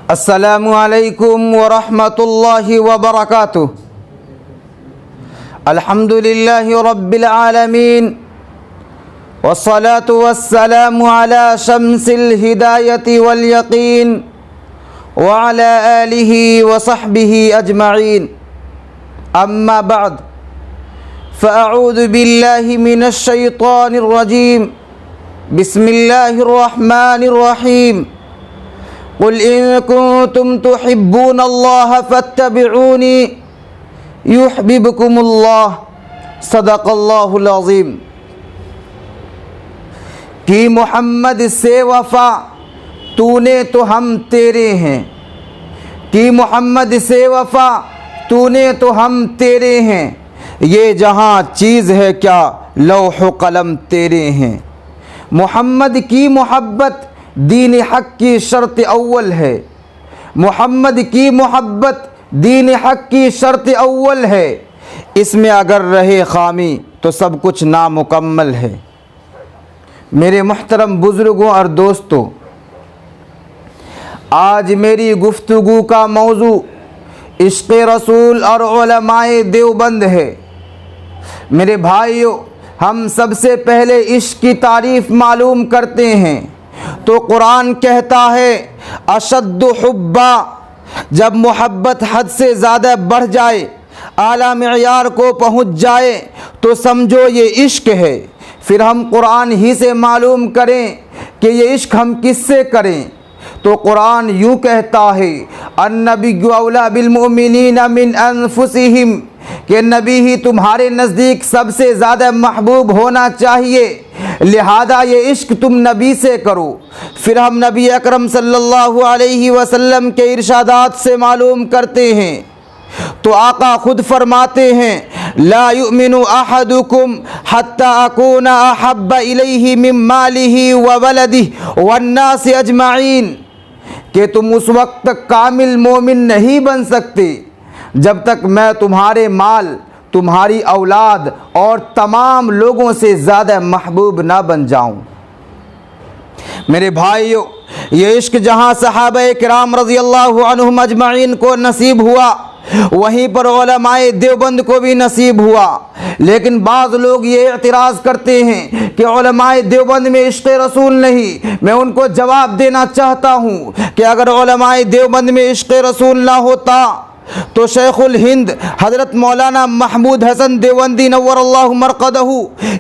السلام علیکم ورحمۃ اللہ وبرکاتہ۔ الحمد للہ رب العالمین والصلاة والسلام علی شمس الہدایۃ والیقین وعلی آلہ وصحبہ اجمعین، اما بعد فاعوذ باللہ من الشیطان الرجیم، بسم اللہ الرحمن الرحیم۔ قل ان کنتم تحبون اللہ فاتبعونی یحببکم اللہ، صدق اللہ العظیم۔ کی محمد سے وفا تو نے تو ہم تیرے ہیں، کی محمد سے وفا تو نے تو ہم تیرے ہیں، یہ جہاں چیز ہے کیا لوح و قلم تیرے ہیں۔ محمد کی محبت دین حق کی شرط اول ہے، محمد کی محبت دین حق کی شرط اول ہے، اس میں اگر رہے خامی تو سب کچھ نامکمل ہے۔ میرے محترم بزرگوں اور دوستوں، آج میری گفتگو کا موضوع عشق رسول اور علماء دیوبند ہے۔ میرے بھائیوں، ہم سب سے پہلے عشق کی تعریف معلوم کرتے ہیں تو قرآن کہتا ہے اشد حبا، جب محبت حد سے زیادہ بڑھ جائے، اعلیٰ معیار کو پہنچ جائے تو سمجھو یہ عشق ہے۔ پھر ہم قرآن ہی سے معلوم کریں کہ یہ عشق ہم کس سے کریں تو قرآن یوں کہتا ہے النبی اولیٰ بالمؤمنین من انفسہم، کہ نبی ہی تمہارے نزدیک سب سے زیادہ محبوب ہونا چاہیے، لہذا یہ عشق تم نبی سے کرو۔ پھر ہم نبی اکرم صلی اللہ علیہ وسلم کے ارشادات سے معلوم کرتے ہیں تو آقا خود فرماتے ہیں لا یؤمن احدکم حتی اکون احب الیہ من مالہ وولدہ والناس اجمعین، کہ تم اس وقت تک کامل مومن نہیں بن سکتے جب تک میں تمہارے مال، تمہاری اولاد اور تمام لوگوں سے زیادہ محبوب نہ بن جاؤں۔ میرے بھائیوں، یہ عشق جہاں صحابہ کرام رضی اللہ عنہم اجمعین کو نصیب ہوا، وہیں پر علماء دیوبند کو بھی نصیب ہوا۔ لیکن بعض لوگ یہ اعتراض کرتے ہیں کہ علماء دیوبند میں عشق رسول نہیں۔ میں ان کو جواب دینا چاہتا ہوں کہ اگر علماء دیوبند میں عشق رسول نہ ہوتا تو شیخ الہند حضرت مولانا محمود حسن دیوبندی نور اللہ مرقدہ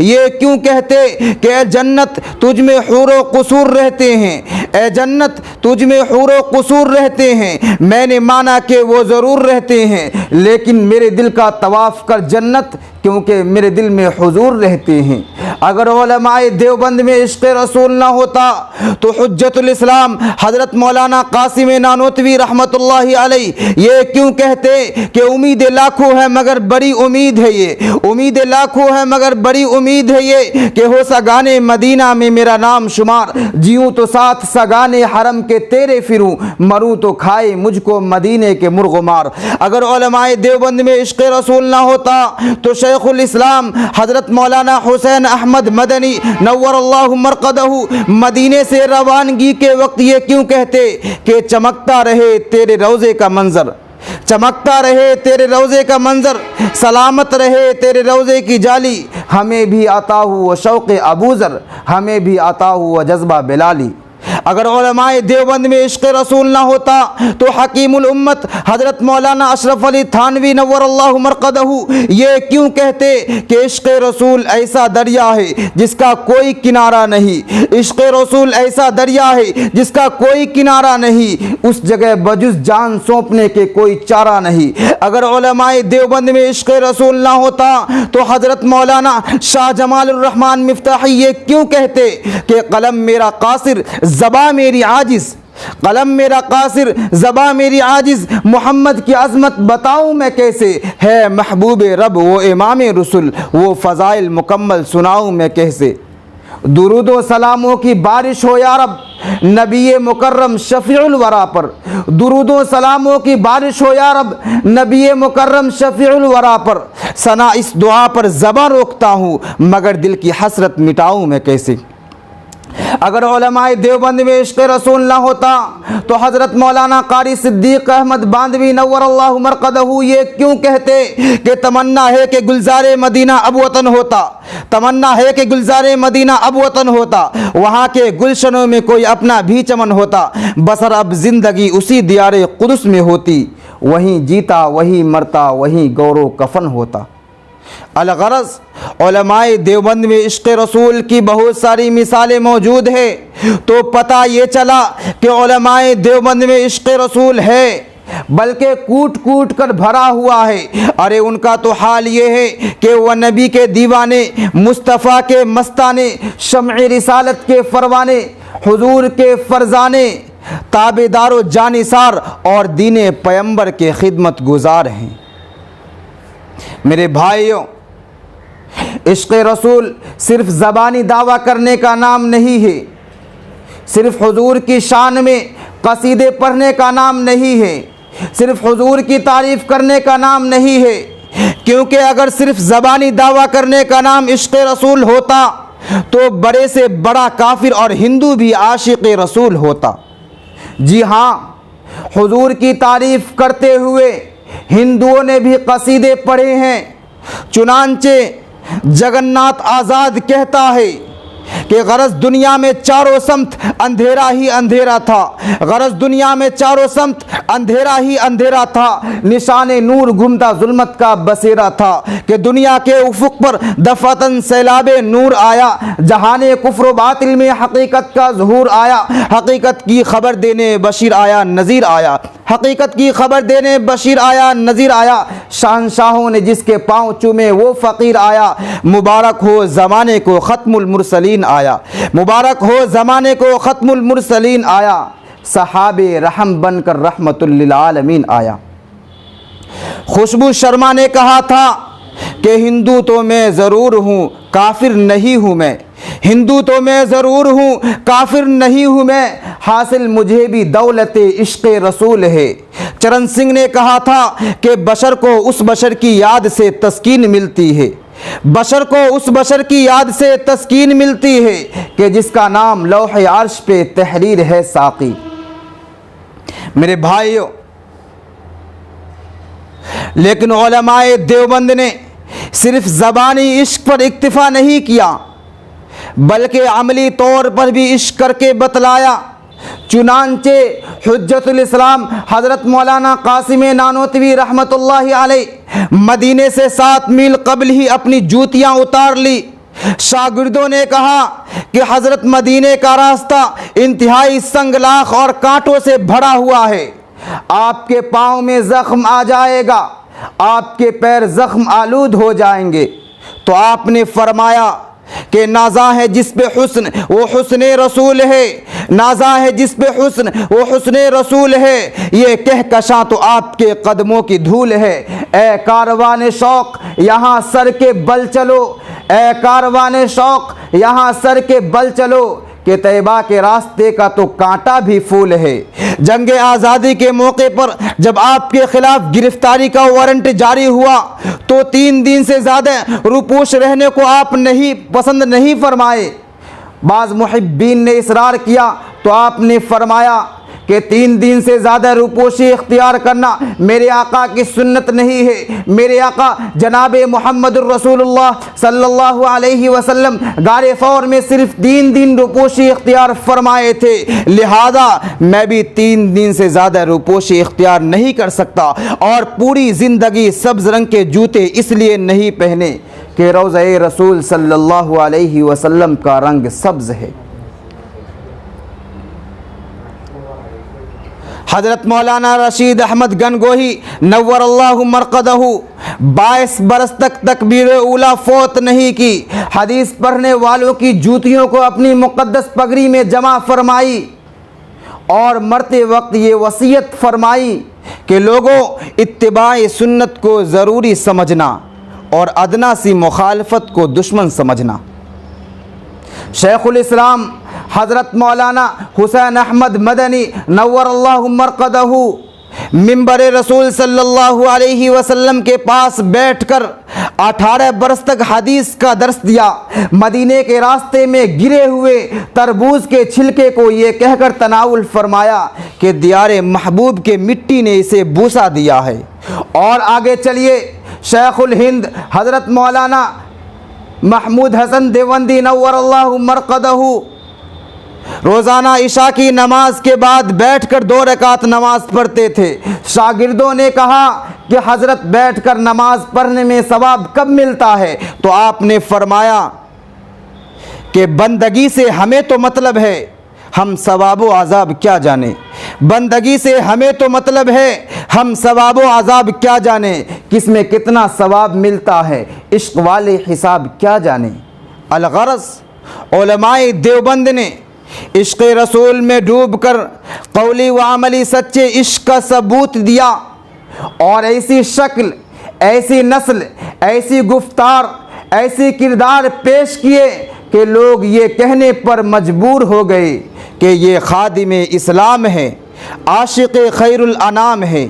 یہ کیوں کہتے کہ اے جنت تجھ میں حور و قصور رہتے ہیں، اے جنت تجھ میں حور و قصور رہتے ہیں۔ میں نے مانا کہ وہ ضرور رہتے ہیں، لیکن میرے دل کا طواف کر جنت، کیونکہ میرے دل میں حضور رہتے ہیں۔ اگر علماء دیوبند میں عشق رسول نہ ہوتا تو حجت الاسلام حضرت مولانا قاسم نانوتوی رحمۃ اللہ علیہ یہ کیوں کہتے کہ امید لاکھوں ہے مگر بڑی امید ہے یہ، امید لاکھوں ہے مگر بڑی امید ہے یہ کہ ہو سگانے مدینہ میں میرا نام شمار، جیوں تو ساتھ سگانے حرم کے تیرے پھروں، مروں تو کھائے مجھ کو مدینے کے مرغ مار۔ اگر علماء دیوبند میں عشق رسول نہ ہوتا تو شیخ الاسلام حضرت مولانا حسین احمد مدنی نور اللہ مرقدہ مدینے سے روانگی کے وقت یہ کیوں کہتے کہ چمکتا رہے تیرے روضے کا منظر، چمکتا رہے تیرے روضے کا منظر، سلامت رہے تیرے روضے کی جالی، ہمیں بھی عطا ہو شوق ابوذر، ہمیں بھی عطا ہو جذبہ بلالی۔ اگر علماء دیوبند میں عشق رسول نہ ہوتا تو حکیم الامت حضرت مولانا اشرف علی تھانوی نور اللہ مرقدہ یہ کیوں کہتے کہ عشق رسول ایسا دریا ہے جس کا کوئی کنارہ نہیں، عشق رسول ایسا دریا ہے جس کا کوئی کنارہ نہیں، اس جگہ بجز جان سونپنے کے کوئی چارہ نہیں۔ اگر علماء دیوبند میں عشق رسول نہ ہوتا تو حضرت مولانا شاہ جمال الرحمن مفتاحی یہ کیوں کہتے کہ قلم میرا قاصر زباں میری عاجز، قلم میرا قاصر زباں میری عاجز، محمد کی عظمت بتاؤں میں کیسے، ہے محبوب رب وہ امام رسول، وہ فضائل مکمل سناؤں میں کیسے۔ درود و سلاموں کی بارش ہو یا رب نبی مکرم شفیع الورا پر، درود و سلاموں کی بارش ہو یا رب نبی مکرم شفیع الورا پر، ثنا اس دعا پر زباں روکتا ہوں مگر دل کی حسرت مٹاؤں میں کیسے۔ اگر علماء دیوبند میں عشق رسول نہ ہوتا تو حضرت مولانا قاری صدیق احمد باندھوی نور اللہ مرقدہ یہ کیوں کہتے کہ تمنا ہے کہ گلزار مدینہ اب وطن ہوتا، تمنا ہے کہ گلزار مدینہ اب وطن ہوتا، وہاں کے گلشنوں میں کوئی اپنا بھی چمن ہوتا، بسر اب زندگی اسی دیار قدس میں ہوتی، وہیں جیتا وہیں مرتا وہیں گورو کفن ہوتا۔ الغرض علماء دیوبند میں عشق رسول کی بہت ساری مثالیں موجود ہیں، تو پتہ یہ چلا کہ علماء دیوبند میں عشق رسول ہے، بلکہ کوٹ کوٹ کر بھرا ہوا ہے۔ ارے ان کا تو حال یہ ہے کہ وہ نبی کے دیوانے، مصطفیٰ کے مستانے، شمع رسالت کے پروانے، حضور کے فرزانے، تابعدار و جانثار اور دین پیغمبر کے خدمت گزار ہیں۔ میرے بھائیوں، عشق رسول صرف زبانی دعویٰ کرنے کا نام نہیں ہے، صرف حضور کی شان میں قصیدے پڑھنے کا نام نہیں ہے، صرف حضور کی تعریف کرنے کا نام نہیں ہے، کیونکہ اگر صرف زبانی دعویٰ کرنے کا نام عشق رسول ہوتا تو بڑے سے بڑا کافر اور ہندو بھی عاشق رسول ہوتا۔ جی ہاں، حضور کی تعریف کرتے ہوئے ہندوؤں نے بھی قصیدے پڑھے ہیں۔ چنانچہ جگناتھ آزاد کہتا ہے کہ غرض دنیا میں چاروں سمت اندھیرا ہی اندھیرا تھا، غرض دنیا میں چاروں سمت اندھیرا ہی اندھیرا تھا، نشان نور گھومتا ظلمت کا بسیرا تھا، کہ دنیا کے افق پر دفعتاً سیلاب نور آیا، جہان کفر و باطل میں حقیقت کا ظہور آیا، حقیقت کی خبر دینے بشیر آیا نذیر آیا، حقیقت کی خبر دینے بشیر آیا نذیر آیا، شہنشاہوں نے جس کے پاؤں چومے وہ فقیر آیا، مبارک ہو زمانے کو ختم المرسلین آیا، مبارک ہو زمانے کو ختم المرسلین آیا، صحاب رحم بن کر رحمت للعالمین آیا۔ خوشبو شرما نے کہا تھا کہ ہندو تو میں ضرور ہوں کافر نہیں ہوں میں، ہندو تو میں ضرور ہوں کافر نہیں ہوں میں، حاصل مجھے بھی دولت عشق رسول ہے۔ چرن سنگھ نے کہا تھا کہ بشر کو اس بشر کی یاد سے تسکین ملتی ہے، بشر کو اس بشر کی یاد سے تسکین ملتی ہے کہ جس کا نام لوح عرش پہ تحریر ہے ساقی۔ میرے بھائیوں، لیکن علماء دیوبند نے صرف زبانی عشق پر اکتفا نہیں کیا، بلکہ عملی طور پر بھی عشق کر کے بتلایا۔ چنانچہ حجت الاسلام حضرت مولانا قاسم نانوتوی رحمت اللہ علیہ مدینے سے 7 میل قبل ہی اپنی جوتیاں اتار لی۔ شاگردوں نے کہا کہ حضرت مدینے کا راستہ انتہائی سنگلاخ اور کانٹوں سے بھرا ہوا ہے، آپ کے پاؤں میں زخم آ جائے گا، آپ کے پیر زخم آلود ہو جائیں گے۔ تو آپ نے فرمایا کہ نازاں ہے جس پہ حسن وہ حسن رسول ہے، نازاں ہے جس پہ حسن وہ حسن رسول ہے، یہ کہکشاں تو آپ کے قدموں کی دھول ہے۔ اے کاروان شوق یہاں سر کے بل چلو، اے کاروان شوق یہاں سر کے بل چلو، کہ طیبہ کے راستے کا تو کانٹا بھی پھول ہے۔ جنگ آزادی کے موقع پر جب آپ کے خلاف گرفتاری کا وارنٹ جاری ہوا تو 3 دن سے زیادہ روپوش رہنے کو آپ پسند نہیں فرمائے۔ بعض محبین نے اصرار کیا تو آپ نے فرمایا کہ 3 دن سے زیادہ روپوشی اختیار کرنا میرے آقا کی سنت نہیں ہے۔ میرے آقا جناب محمد الرسول اللہ صلی اللہ علیہ وسلم غار فور میں صرف 3 دن روپوشی اختیار فرمائے تھے، لہذا میں بھی 3 دن سے زیادہ روپوشی اختیار نہیں کر سکتا، اور پوری زندگی سبز رنگ کے جوتے اس لیے نہیں پہنے کہ روضہ رسول صلی اللہ علیہ وسلم کا رنگ سبز ہے۔ حضرت مولانا رشید احمد گنگوہی نور اللہ مرقدہ 22 برس تک تکبیر اولیٰ فوت نہیں کی، حدیث پڑھنے والوں کی جوتیوں کو اپنی مقدس پگڑی میں جمع فرمائی، اور مرتے وقت یہ وصیت فرمائی کہ لوگوں اتباع سنت کو ضروری سمجھنا اور ادنا سی مخالفت کو دشمن سمجھنا۔ شیخ الاسلام حضرت مولانا حسین احمد مدنی نور اللہ مرقدہ منبر رسول صلی اللہ علیہ وسلم کے پاس بیٹھ کر 18 برس تک حدیث کا درس دیا، مدینے کے راستے میں گرے ہوئے تربوز کے چھلکے کو یہ کہہ کر تناول فرمایا کہ دیار محبوب کے مٹی نے اسے بوسہ دیا ہے۔ اور آگے چلیے، شیخ الہند حضرت مولانا محمود حسن دیوبندی نور اللہ مرقدہ روزانہ عشاء کی نماز کے بعد بیٹھ کر 2 رکعت نماز پڑھتے تھے۔ شاگردوں نے کہا کہ حضرت بیٹھ کر نماز پڑھنے میں ثواب کب ملتا ہے؟ تو آپ نے فرمایا کہ بندگی سے ہمیں تو مطلب ہے، ہم ثواب و عذاب کیا جانیں۔ بندگی سے ہمیں تو مطلب ہے، ہم ثواب و عذاب کیا جانیں، کس میں کتنا ثواب ملتا ہے، عشق والے حساب کیا جانیں۔ الغرض، علماء دیوبند نے عشق رسول میں ڈوب کر قولی و عملی سچے عشق کا ثبوت دیا، اور ایسی شکل، ایسی نسل، ایسی گفتار، ایسی کردار پیش کیے کہ لوگ یہ کہنے پر مجبور ہو گئے کہ یہ خادم اسلام ہے، عاشق خیر الانام ہے۔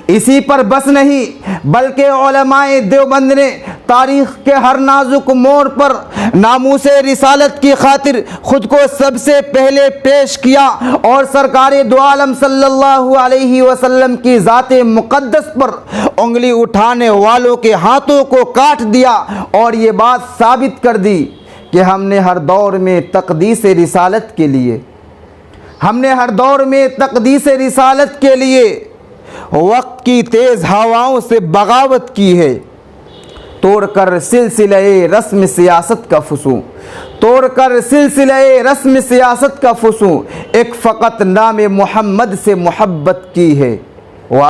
اسی پر بس نہیں، بلکہ علماء دیوبند نے تاریخ کے ہر نازک موڑ پر ناموس رسالت کی خاطر خود کو سب سے پہلے پیش کیا، اور سرکار دو عالم صلی اللہ علیہ وسلم کی ذات مقدس پر انگلی اٹھانے والوں کے ہاتھوں کو کاٹ دیا، اور یہ بات ثابت کر دی کہ ہم نے ہر دور میں تقدیس رسالت کے لیے وقت کی تیز ہواؤں سے بغاوت کی ہے، توڑ کر سلسلہ رسم سیاست کا فسوں، ایک فقط نام محمد سے محبت کی ہے۔